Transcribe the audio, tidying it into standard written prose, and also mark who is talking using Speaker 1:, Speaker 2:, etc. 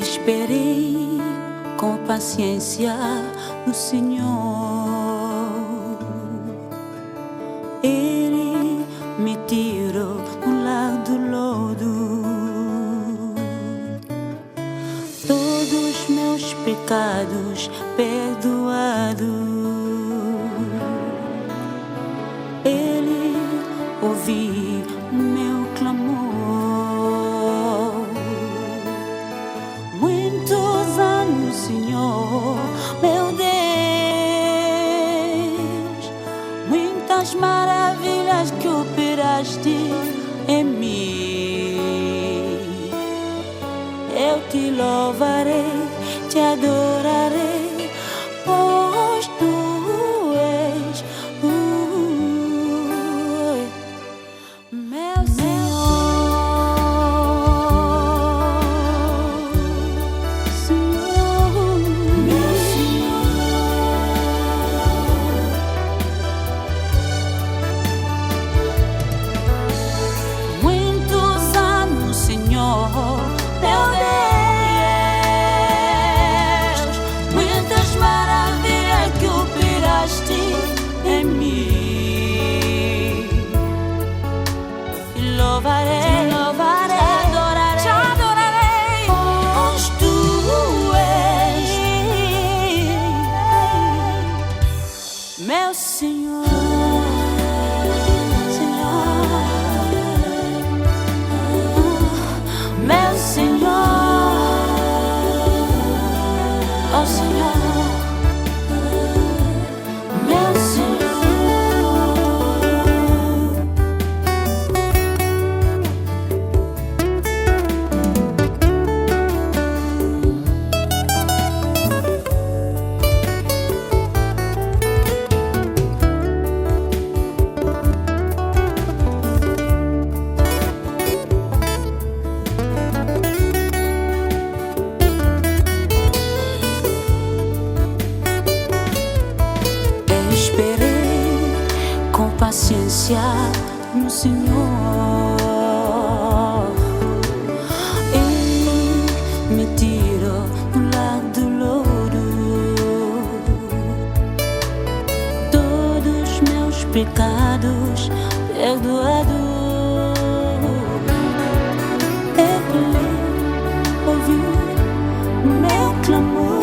Speaker 1: Esperei com paciência no Senhor. Ele me tirou do lado do lodo. Todos meus pecados perdoados. Ele ouviu o meu clamor. Muitos anos, Senhor, meu Deus, muitas maravilhas que operaste em mim. Eu te louvarei, te adorarei, pois tu és meu Senhor. Em mim, louvarei, louvarei, te adorarei, pois tu és meu Senhor, meu Senhor, oh Senhor. Paciência no Senhor. Ele me tirou do lado do lodo. Todos meus pecados perdoados. Ele ouviu meu clamor.